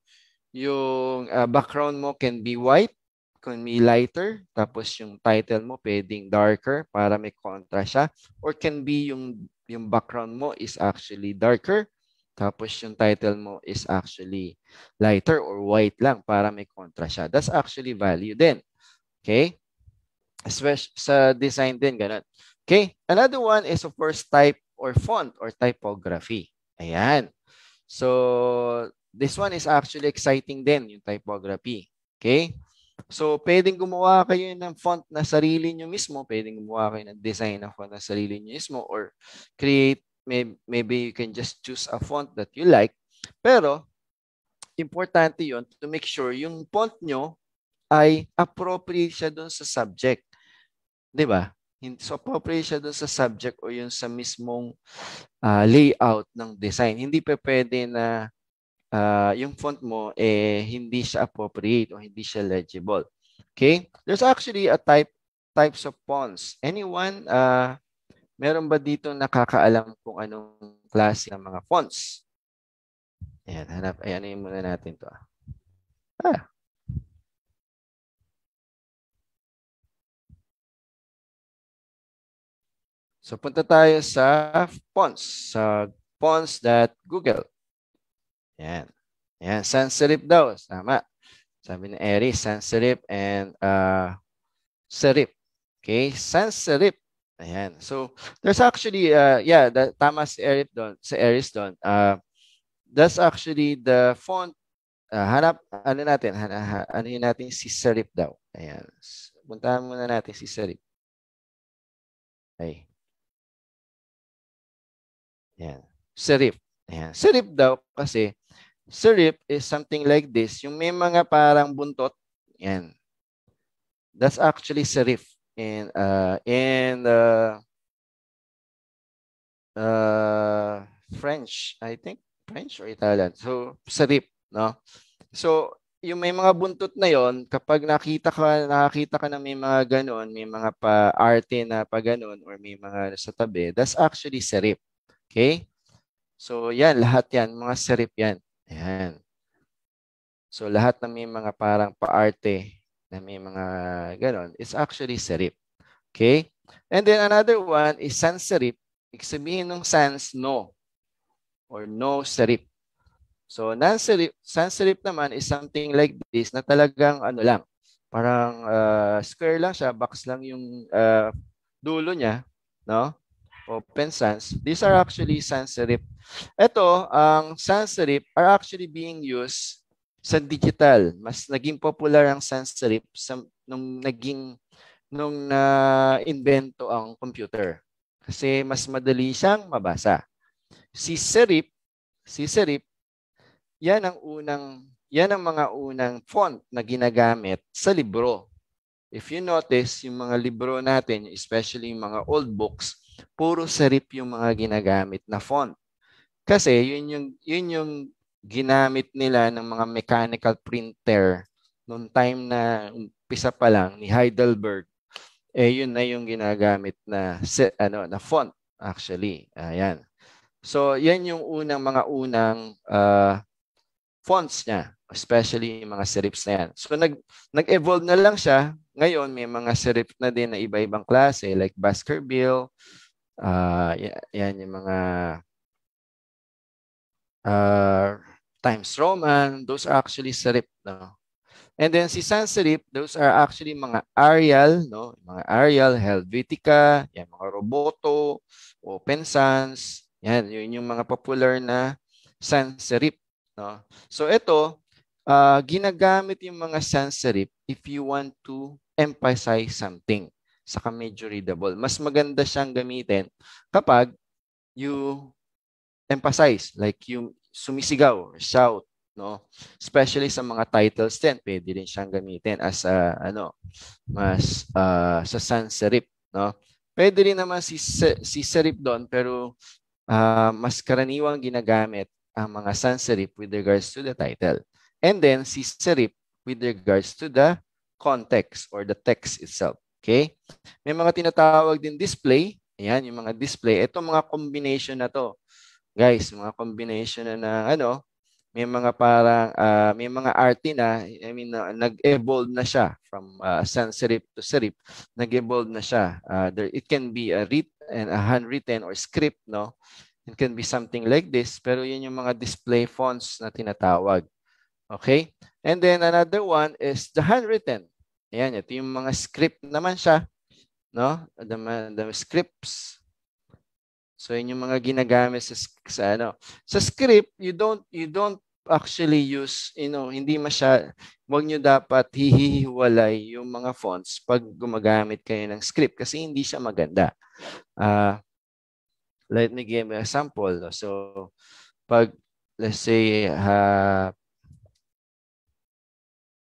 background mo can be white, can be lighter, tapos yung title mo pwedeng darker para may contrast siya, or can be yung background mo is actually darker, tapos yung title mo is actually lighter or white lang para may contrast siya. That's actually value din. Okay? Especially sa design din, ganun. Okay? Another one is of course type or font or typography. Ayan. So, this one is actually exciting din, yung typography. Okay? So, pwedeng gumawa kayo ng font na sarili nyo mismo. Pwedeng gumawa kayo ng design na font na sarili nyo mismo or create, maybe you can just choose a font that you like. Pero, importante yon to make sure yung font nyo ay appropriate siya doon sa subject. 'Di ba? So, appropriate siya doon sa subject o yung sa mismong layout ng design. Hindi pa pwede na yung font mo hindi siya appropriate o hindi siya legible. Okay? There's actually a types of fonts. Anyone, meron ba dito nakakaalam kung anong klase ng mga fonts? Ayan, ayan muna natin to. So, punta tayo sa fonts. Sa fonts.google. Ayan. Ayan, sans serif daw. Tama. Sabi ni Eri, sans serif and serif. Okay, sans serif. Ayan. So, there's actually, tama si Eris doon. That's actually the font. Ano natin si serif daw. Ayan. Puntahan muna natin si serif. Ay. Ayan. Serif. Ayan. Serif daw kasi serif is something like this. Yung may mga parang buntot. Ayan. That's actually serif in French, I think. French or Italian. So, serif, no? So, yung may mga buntot na yon, kapag nakakita ka na may mga ganon, may mga pa-arte na pa ganon, or may mga sa tabi, that's actually serif. Okay? So, yan, lahat yan, mga serif yan. Ayan. So, lahat na may mga parang pa-arte na may mga ganon, it's actually serif. Okay? And then another one is sans serif. Ibig sabihin ng sans, no. Or no serif. So, sans serif naman is something like this na talagang ano lang. Parang square lang siya, box lang yung dulo niya, no? Open sans. These are actually sans serif. Ito, ang sans serif are actually being used sa digital. Mas naging popular ang sans serif nung na-invento ang computer. Kasi mas madali siyang mabasa. Si serif, yan ang mga unang font na ginagamit sa libro. If you notice, yung mga libro natin, especially yung mga old books, puro serif yung mga ginagamit na font. Kasi yun yung ginamit nila ng mga mechanical printer noong time na umpisa pa lang ni Heidelberg. Yun na yung ginagamit na na font actually. Ayan. So, yan yung mga unang fonts niya, especially yung mga serifs na yan. So, nag-evolve na lang siya. Ngayon, may mga serif na din na iba-ibang klase like Baskerville. Yan yung mga Times Roman. Those are actually serif. No? And then si sans serif, those are actually mga Arial, no? Mga Arial, Helvetica, yan, mga Roboto, Open Sans. Yan, yun yung mga popular na sans serif. No? So ito, ginagamit yung mga sans serif if you want to emphasize something. Saka medyo readable. Mas maganda siyang gamitin kapag you emphasize, like yung sumisigaw, shout, no? Especially sa mga titles din, pwede rin siyang gamitin as sa sans serif, no? Pwede rin naman si serif doon, pero mas karaniwang ginagamit ang mga sans serif with regards to the title. And then si serif with regards to the context or the text itself. Okay? May mga tinatawag din display. Ayan, yung mga display. Ito mga combination na to. Guys, mga combination na may mga parang may mga arty na, I mean, nag-evolve na siya from sans serif to serif. Nag-evolve na siya. It can be a handwritten or script, no? It can be something like this, pero yun yung mga display fonts na tinatawag. Okay? And then another one is the handwritten. Ayan, ito yung mga script naman siya, no? The scripts. So yun yung mga ginagamit sa script, you don't actually use, hindi wag nyo dapat hihiwalay yung mga fonts pag gumagamit kayo ng script kasi hindi siya maganda. Let me give you an example. So pag let's say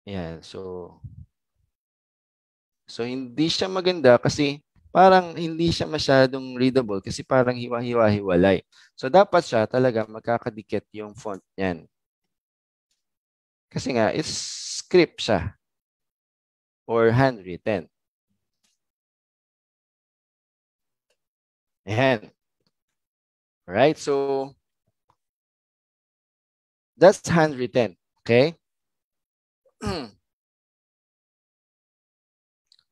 yan, so hindi siya maganda kasi parang hindi siya masyadong readable kasi parang hiwa-hiwa-hiwalay. So, dapat siya talaga magkakadikit yung font niyan. Kasi nga, it's script siya or handwritten. Ayan. Alright, so that's handwritten. Okay?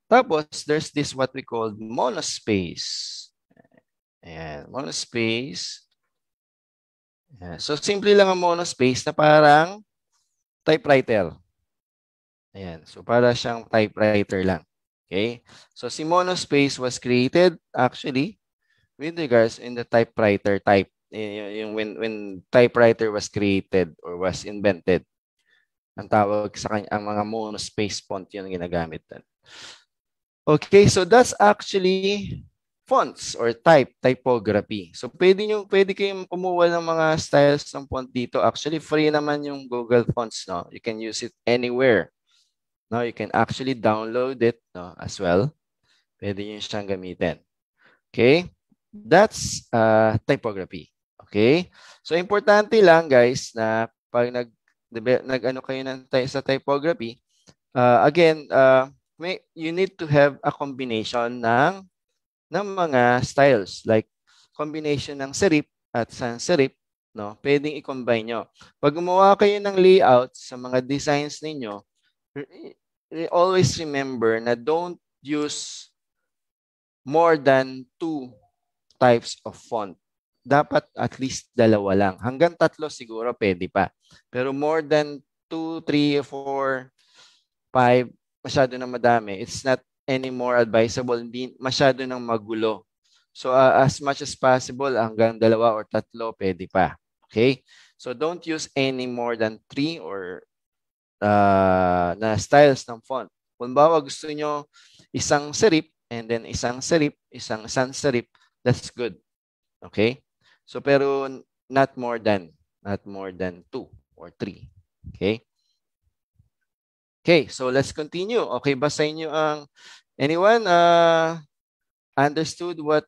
Tapos, there's this what we call monospace. Ayan, monospace. Ayan. So, simple lang ang monospace na parang typewriter. Ayan. So, para siyang typewriter lang. Okay? So, si monospace was created actually with regards in the typewriter type. When typewriter was created or was invented, ang tawag sa kanya, ang mga monospace font yun ginagamit. Okay, so that's actually fonts or typography. So pwede kayong kumuha ng mga styles ng font dito. Actually, free naman yung Google Fonts, no? You can use it anywhere. No, you can actually download it, no, as well. Pwede niyo siyang gamitin. Okay? That's typography. Okay? So importante lang guys na pag nag-ano kayo sa typography, again, you need to have a combination ng mga styles like combination ng serif at sans serif, no? Pwedeng i-combine nyo. Pag gumawa kayo ng layout sa mga designs ninyo, always remember na don't use more than 2 types of font. Dapat at least 2 lang. Hanggang 3 siguro pwede pa. Pero more than 2, 3, 4, 5, masyado na madami. It's not anymore advisable. Hindi masyado nang magulo. So as much as possible, hanggang 2 or 3 pwede pa. Okay? So don't use any more than 3 or na styles ng font. Kung bawa gusto nyo isang serif and then isang serif, isang sans serif, that's good. Okay? So pero not more than 2 or 3. Okay? Okay, so let's continue. Okay, basahin nyo ang anyone understood what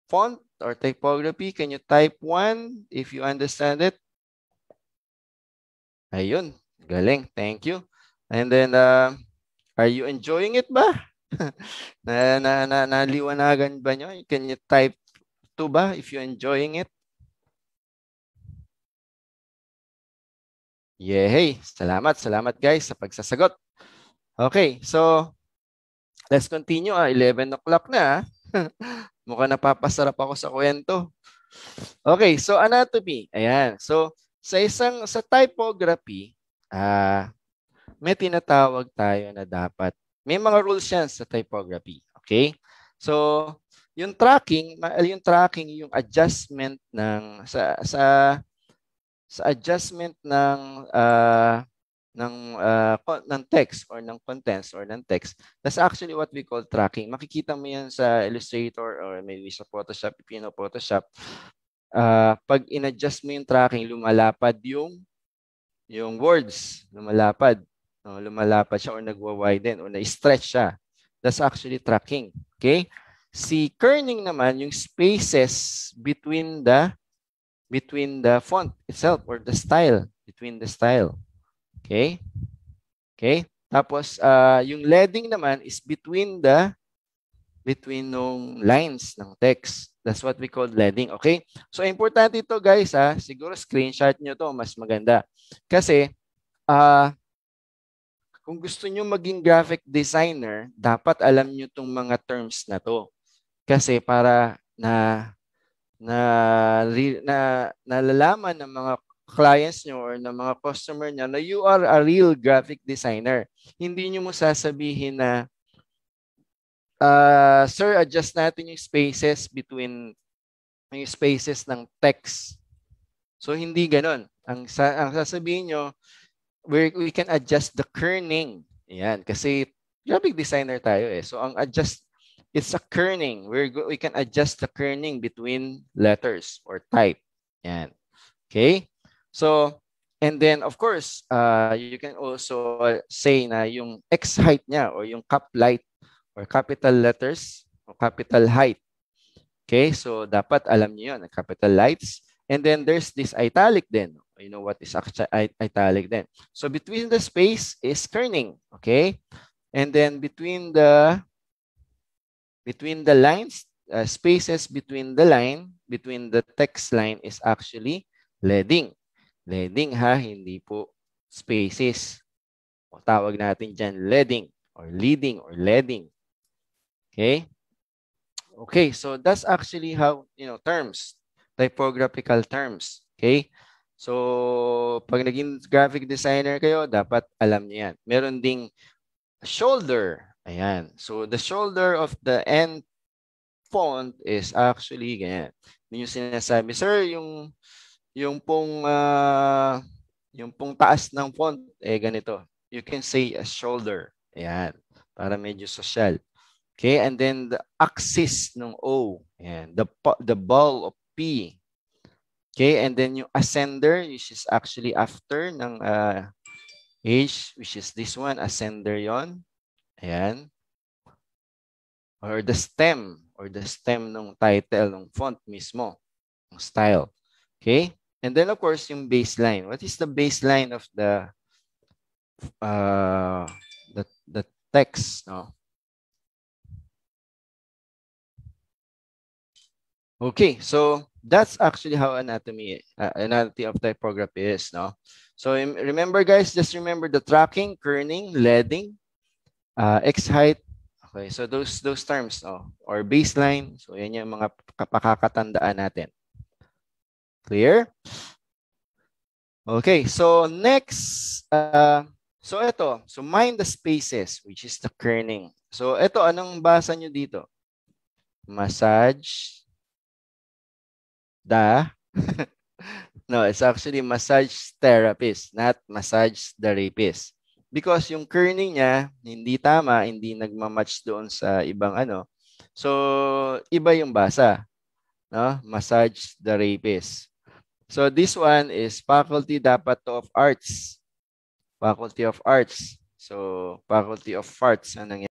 font or typography? Can you type 1 if you understand it? Ayun, galing. Thank you. And then, are you enjoying it ba? Naliwanagan ba nyo? Can you type 2 ba if you're enjoying it? Yay! Salamat guys sa pagsasagot. Okay, so let's continue. 11 o'clock na. Mukhang napapasarap ako sa kwento. Okay, so anatomy. Ayan. So sa typography, may tinatawag tayo na dapat. May mga rules yan sa typography. Okay? So yung tracking, yung adjustment ng sa adjustment ng text or ng contents or ng text, that's actually what we call tracking. Makikita mo yan sa Illustrator or maybe sa Photoshop, if you know Photoshop. Pag in-adjust mo yung tracking, lumalapad yung words. Lumalapad siya or nagwa-widen or na-stretch siya. That's actually tracking. Okay? Si kerning naman, yung spaces between the font itself or the style, between the style. Okay? Okay? Tapos, yung leading naman is between nung lines ng text. That's what we call leading. Okay? So, importante ito guys, siguro screenshot nyo to, mas maganda. Kasi, kung gusto nyo maging graphic designer, dapat alam nyo itong mga terms na to. Kasi para nalalaman ng mga clients nyo or ng mga customer nyo na you are a real graphic designer. Hindi nyo mo sasabihin na, sir, adjust natin yung spaces ng text. So, hindi ganon. Ang sasabihin nyo, we can adjust the kerning. Ayan, kasi graphic designer tayo eh. So, it's a kerning. We can adjust the kerning between letters or type. Ayan. Okay? So, and then of course, you can also say na yung X height niya or yung cap light or capital letters or capital height. Okay? So, dapat alam niyo yun, capital lights. And then there's this italic then. You know what is italic then. So, between the space is kerning. Okay? And then between the lines, spaces between the text line is actually leading. Leading hindi po spaces. O tawag natin dyan leading or leading or leading. Okay? Okay, so that's actually how, terms, typographical terms. Okay? So, pag naging graphic designer kayo, dapat alam niyo yan. Meron ding shoulder. Ayan. So, the shoulder of the end font is actually ganyan. Yung sinasabi, sir, yung pong taas ng font, ganito. You can say a shoulder. Ayan. Para medyo social. Okay, and then the axis ng O. Ayan. The ball of P. Okay, and then yung ascender, which is actually after ng H, which is this one, ascender yon. Ayan. Or the stem ng title ng font mismo, ng style. Okay? And then of course, yung baseline. What is the baseline of the text, no? Okay, so that's actually how anatomy of typography is, no? So remember guys, just remember the tracking, kerning, leading, X height. Okay, so those terms, no? Or baseline. So yan yung mga pakakatandaan natin. Clear? Okay, so next, so ito, so mind the spaces, which is the kerning. So ito, anong basa nyo dito? Massage the No, it's actually massage therapist, not massage the rapist. Because yung kerning niya, hindi tama, hindi nagmamatch doon sa ibang ano. So, iba yung basa. No? Massage the rapist. So, this one is faculty dapat to of arts. Faculty of arts. So, faculty of arts. Anong